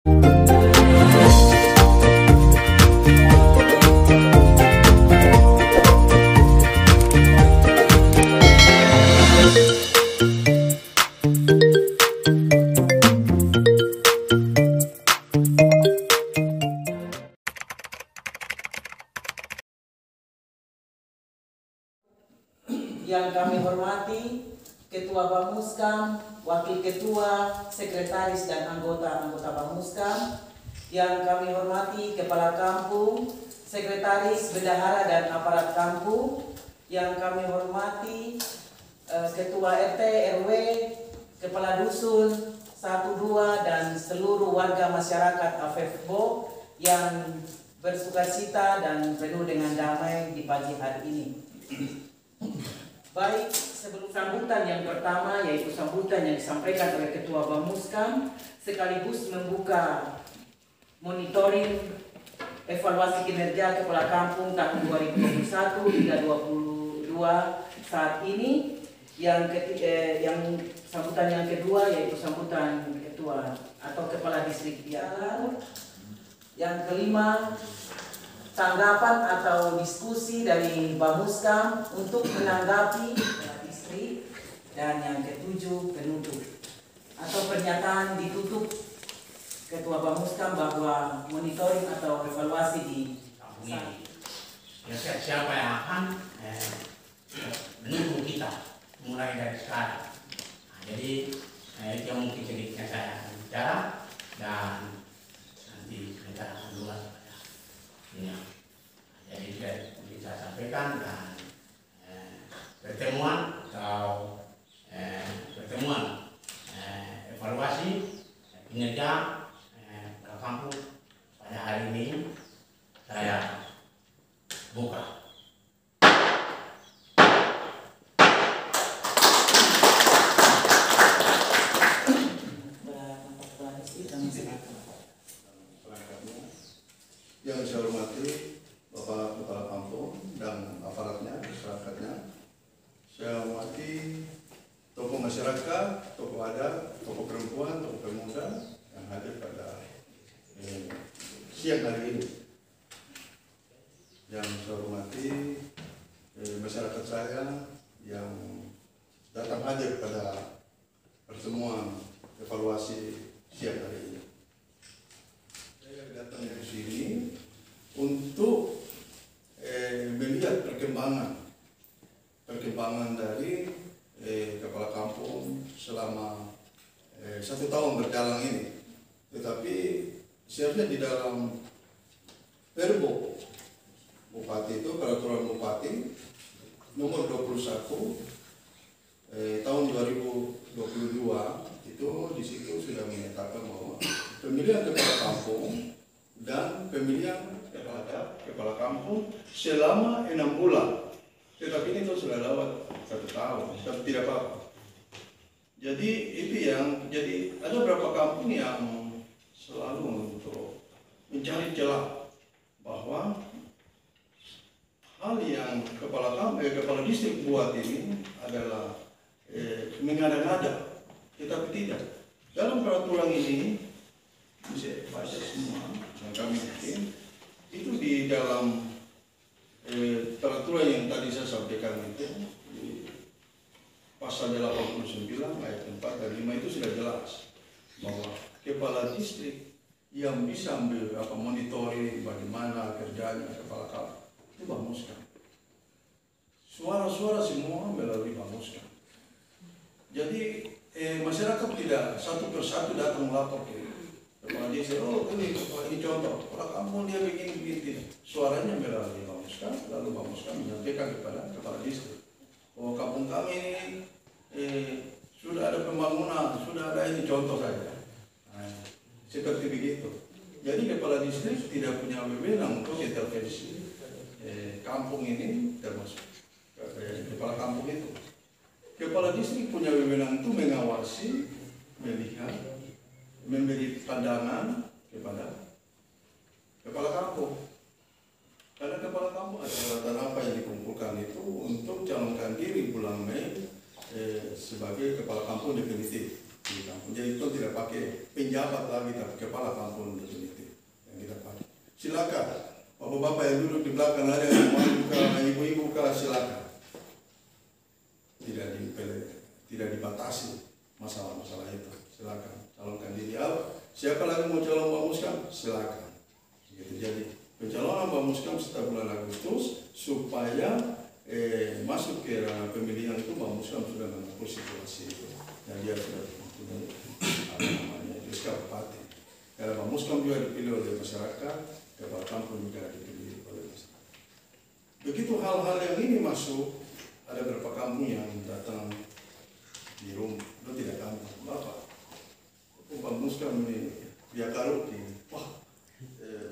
Yang kami hormati Ketua Bamuskam, Wakil Ketua, Sekretaris dan anggota-anggota Bamuskam. Yang kami hormati Kepala Kampung, Sekretaris, Bendahara dan aparat kampung. Yang kami hormati Ketua RT, RW, Kepala Dusun, 1, 2 dan seluruh warga masyarakat Afefbo yang bersukacita dan penuh dengan damai di pagi hari ini. Baik, sebelum sambutan yang pertama yaitu sambutan yang disampaikan oleh Ketua Bamuskam sekaligus membuka monitoring evaluasi kinerja Kepala Kampung tahun 2021 hingga 2022 saat ini. Yang sambutan yang kedua yaitu sambutan Ketua atau Kepala Distrik Dialar. Yang kelima, tanggapan atau diskusi dari Bamuskam untuk menanggapi distrik. Dan yang ketujuh, penutup atau pernyataan ditutup Ketua Bamuskam bahwa monitoring atau evaluasi di kampung ini. Ya, siapa yang akan menunggu kita mulai dari sekarang. Nah, jadi itu yang mungkin sedikitnya saya bicara dan nanti kita akan luas. Ya. Jadi saya sampaikan dan pertemuan atau pertemuan evaluasi kinerja Kepala Kampung pada hari ini saya buka. Yang saya hormati Bapak Kepala Kampung dan aparatnya, masyarakatnya. Saya hormati tokoh masyarakat, tokoh adat, tokoh perempuan, tokoh pemuda yang hadir pada siang hari ini. Yang saya hormati masyarakat saya yang datang hadir pada pertemuan evaluasi siang hari ini. Saya datang di sini untuk melihat perkembangan dari Kepala Kampung selama 1 tahun berjalan ini. Tetapi seharusnya di dalam Perbo Bupati itu, peraturan Bupati nomor 21 tahun 2022 itu di situ sudah menyatakan bahwa pemilihan Kepala Kampung dan pemilihan Kepala Kampung selama 6 bulan. Tetapi ini sudah lewat 1 tahun, tapi tidak apa-apa. Jadi itu yang jadi ada beberapa kampung yang selalu untuk mencari celah bahwa hal yang kepala distrik buat ini adalah mengada-ngada, tetapi tidak. Dalam peraturan ini bisa baca semua yang kami bikin itu di dalam peraturan yang tadi saya sampaikan itu di pasal 89 ayat 4 dan 5 itu sudah jelas bahwa kepala distrik yang bisa monitoring bagaimana kerjanya kepala kampung itu Bamuskam. Suara-suara semua melalui Bamuskam. Jadi masyarakat tidak satu persatu datang melapor ke kepala distrik. Oh ini contoh, kepala kampung dia begini. Suaranya melalui Bamuskam, lalu Bamuskam menyampaikan kepada kepala distrik. Oh kampung kami sudah ada pembangunan, sudah ada ini contoh saja. Nah, seperti begitu. Jadi kepala distrik tidak punya wewenang untuk intervensi kampung ini termasuk kepala kampung itu. Kepala distrik punya wewenang itu mengawasi, melihat, memberi pandangan kepada kepala kampung. Karena kepala kampung adalah dana apa yang dikumpulkan itu untuk calonkan diri bulan Mei sebagai kepala kampung definitif. di kampung. Jadi itu tidak pakai penjabat lagi, tapi kepala kampung definitif yang kita pakai. Silakan, bapak-bapak yang duduk di belakang ada yang mau buka, ibu-ibu buka, silakan. Tidak dibatasi masalah-masalah itu. Silakan calonkan diri. Siapa lagi mau calon Pak Muskam? Silakan. Gitu. Jadi pencalonan Pak Muskam setelah bulan Agustus supaya masuk ke ranah pemilihan itu Pak Muskam sudah menempuh situasi itu. Dan dia sudah mempunyai SK Bupati. Karena Pak Muskam juga dipilih oleh masyarakat, kepala kampung juga dipilih oleh masyarakat. Begitu hal-hal yang ini masuk, ada beberapa kampung yang datang di rumah, itu tidak gampang. Bapak, Pak Muskam ini dia karaoke. Wah,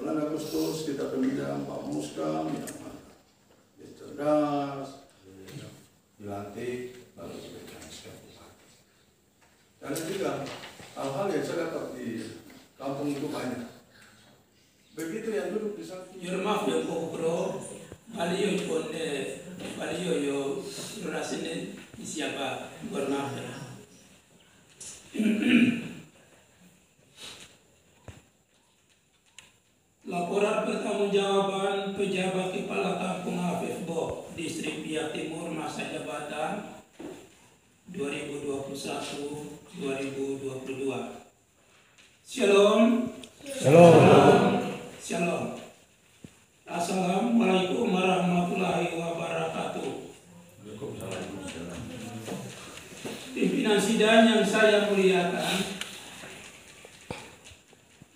bulan Agustus kita pemilihan Pak Muskam yang mana? Dia cerdas, dilantik, lalu diberikan SK Bupati. Dan juga hal-hal yang saya dapat di kampung itu banyak. Begitu yang duduk di samping. Maaf ya bro, baliyo konde, baliyo yo rasine siapa bermaaf ya. Laporan pertanggungjawaban pejabat kepala kampung Afifbo, Distrik Biak Timur masa jabatan 2021-2022. Shalom. Shalom. Shalom. Assalamualaikum warahmatullahi wabarakatuh. Pimpinan sidang yang saya muliakan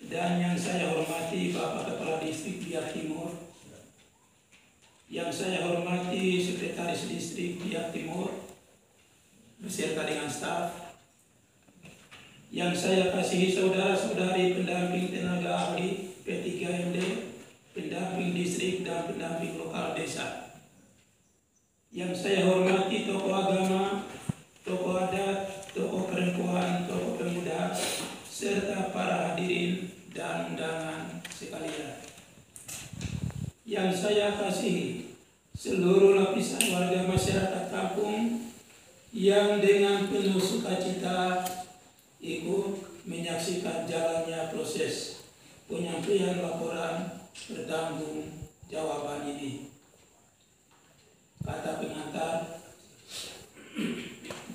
dan yang saya hormati Bapak Kepala Distrik Biak Timur, yang saya hormati Sekretaris Distrik Biak Timur beserta dengan staf, yang saya kasihi saudara-saudari pendamping tenaga ahli P3MD, pendamping distrik dan pendamping lokal desa, yang saya hormati tokoh agama, tokoh adat, tokoh perempuan, tokoh pemuda, serta para hadirin dan undangan sekalian. Yang saya kasihi seluruh lapisan warga masyarakat kampung yang dengan penuh sukacita ikut menyaksikan jalannya proses penyampaian laporan pertanggungjawaban ini. Kata pengantar,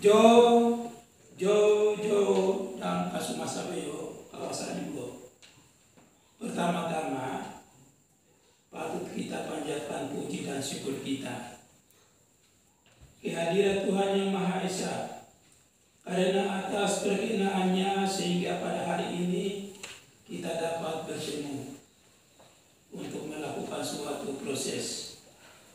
Jo dan Kasumasabeyo kawasan Ibu. Pertama-tama patut kita panjatkan puji dan syukur kita kehadiran Tuhan Yang Maha Esa, karena atas perkenaannya sehingga pada hari ini kita dapat bertemu untuk melakukan suatu proses.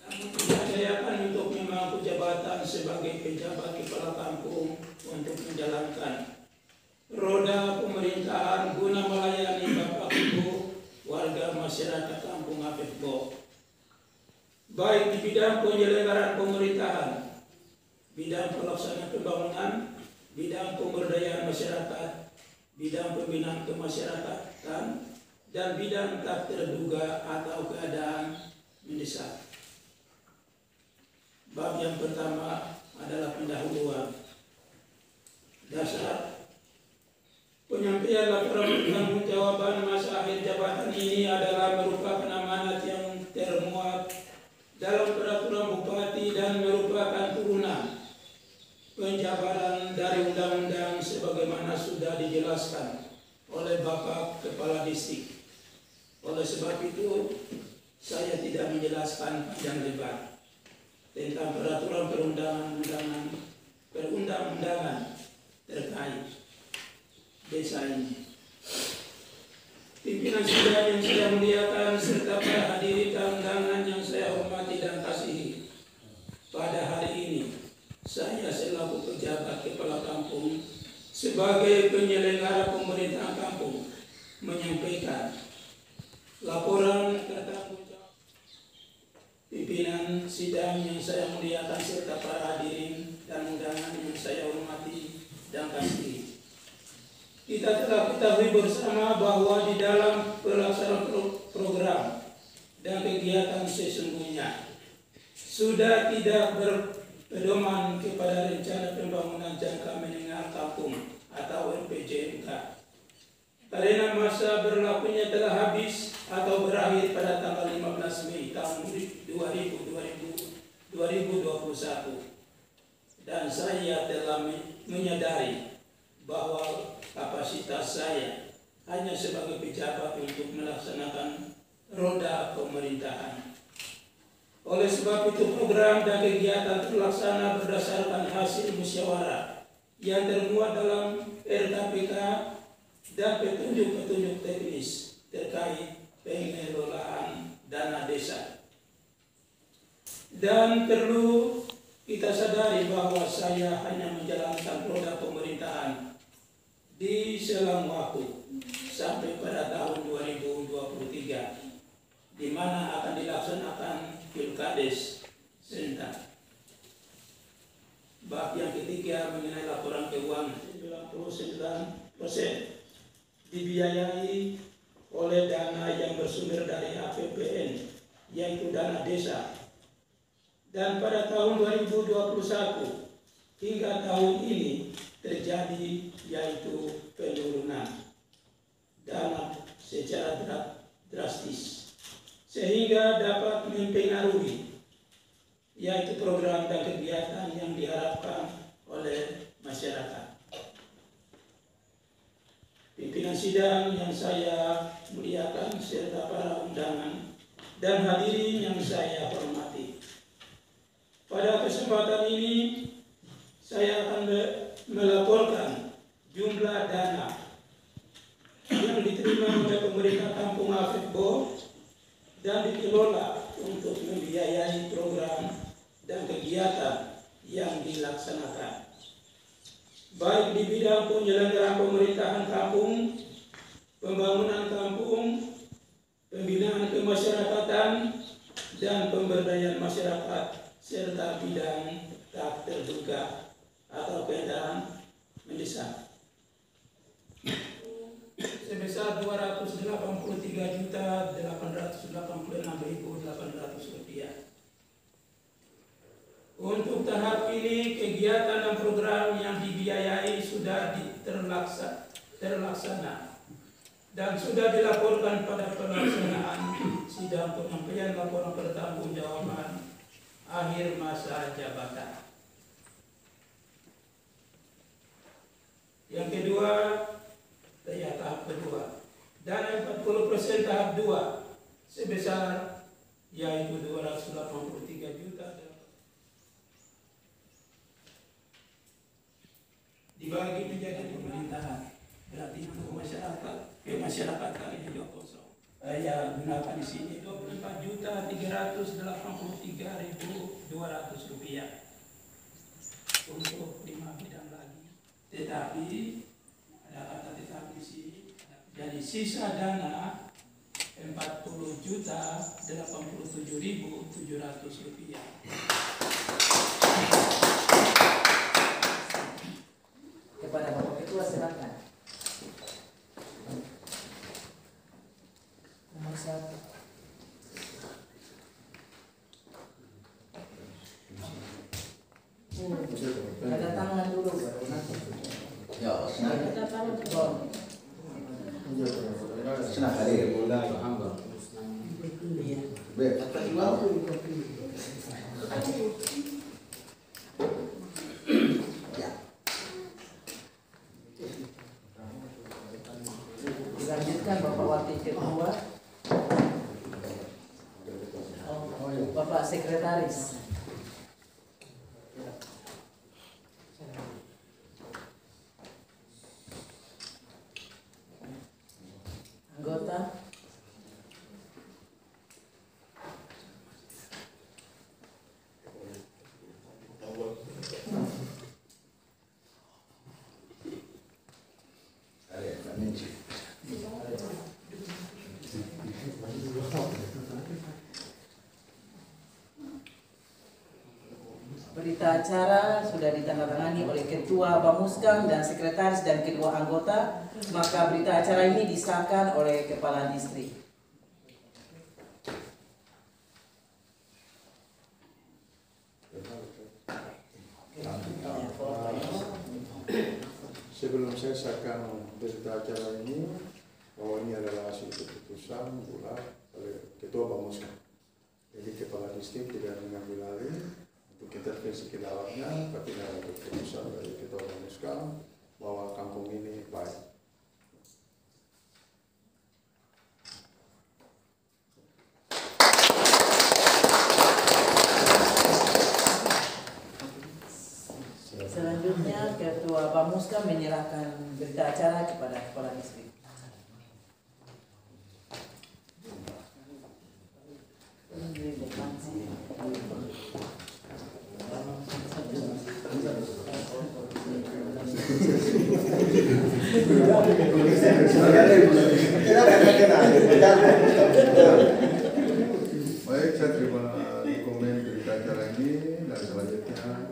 Dipercayakan untuk memangku jabatan sebagai pejabat kepala kampung untuk menjalankan roda pemerintahan guna melayani Bapak Ibu warga masyarakat kampung Afifbo, baik di bidang penyelenggaraan pemerintahan, bidang pelaksanaan pembangunan, bidang pemberdayaan masyarakat, bidang pembinaan kemasyarakatan, dan bidang tak terduga atau keadaan mendesak. Bab yang pertama adalah pendahuluan. Dasar penyampaian laporan pertanggungjawaban masa akhir jabatan ini adalah merupakan amanat yang termuat dalam peraturan bupati dan merupakan turunan penjabaran dari undang-undang sebagaimana sudah dijelaskan oleh Bapak Kepala Distrik. Oleh sebab itu, saya tidak menjelaskan panjang lebar tentang peraturan perundang-undangan terkait desa ini. Pimpinan sidang yang saya muliakan serta para hadirin dan undangan yang saya hormati dan kasihi, pada hari ini saya selaku pejabat kepala kampung sebagai penyelenggara pemerintahan kampung menyampaikan laporan pertanggungjawaban. Pimpinan sidang yang saya muliakan serta para hadirin dan undangan yang saya hormati dan kasihi, kita telah ketahui bersama bahwa di dalam pelaksanaan program dan kegiatan sesungguhnya sudah tidak berpedoman kepada rencana pembangunan jangka menengah kampung atau RPJMK. Karena masa berlakunya telah habis atau berakhir pada tanggal 15 Mei tahun 2021 dan saya telah menyadari bahwa kapasitas saya hanya sebagai pejabat untuk melaksanakan roda pemerintahan. Oleh sebab itu program dan kegiatan terlaksana berdasarkan hasil musyawarah yang termuat dalam RKPK dan petunjuk-petunjuk teknis terkait pengelolaan dana desa. Dan perlu kita sadari bahwa saya hanya menjalankan roda pemerintahan di selang waktu sampai pada tahun 2023, di mana akan dilaksanakan Pilkades serentak. Bab yang ketiga mengenai laporan keuangan, 99% dibiayai oleh dana yang bersumber dari APBN, yaitu dana desa. Dan pada tahun 2021 hingga tahun ini terjadi yaitu penurunan dana secara drastis, sehingga dapat mempengaruhi yaitu program dan kegiatan yang diharapkan oleh masyarakat. Pimpinan sidang yang saya muliakan serta para undangan dan hadirin yang saya hormati. Pada kesempatan ini saya akan melaporkan jumlah dana yang diterima oleh pemerintah Kampung Afekbo dan dikelola untuk membiayai program dan kegiatan yang dilaksanakan, baik di bidang penyelenggaraan pemerintahan kampung, pembangunan kampung, pembinaan kemasyarakatan, dan pemberdayaan masyarakat, serta bidang tak terduga atau keadaan mendesak. Sebesar Rp283.886.800. Untuk tahap ini, kegiatan dan program yang dibiayai sudah terlaksana dan sudah dilaporkan pada pelaksanaan sidang penyampaian laporan pertanggungjawaban akhir masa jabatan. Yang kedua, tahap kedua, dana 40% tahap 2 sebesar yaitu 283 juta dibagi menjadi pemerintahan, berarti itu masyarakat kali ini 20. Ya gunakan di sini Rp24.383.200 untuk 5 bidang lagi. Tetapi ada kata tetapi di sini. Jadi sisa dana Rp40.087.700. Kepada Bapak Ketua silakan. Nomor 1. Ada tangan dulu baru nanti. Ya, Ada tangan dulu. senang kali mulai hamba. Baik, kata ibu. Ya. Dilanjutkan Bapak Wakil Ketua. Bapak Sekretaris. Anggota. Berita acara sudah ditandatangani oleh Ketua Bamuskam dan Sekretaris dan kedua anggota, maka berita acara ini disahkan oleh Kepala Distrik. Sebelum proses akan berita acara ini bahwa ini adalah hasil keputusan bulat oleh Ketua Bamuskan. Jadi Kepala Distrik tidak mengambil alih untuk intervensi ke dalamnya, tapi ada keputusan dari Ketua Bamuskan bahwa kampung ini baik. Selanjutnya Ketua Bamuskan menyerahkan berita acara kepada Kepala Distrik. Baik, saya terima dokumen berita acara ini dan selanjutnya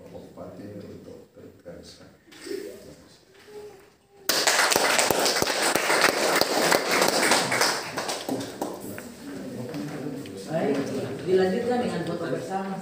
Bapak Bupati untuk teruskan. Baik, dilanjutkan dengan foto bersama.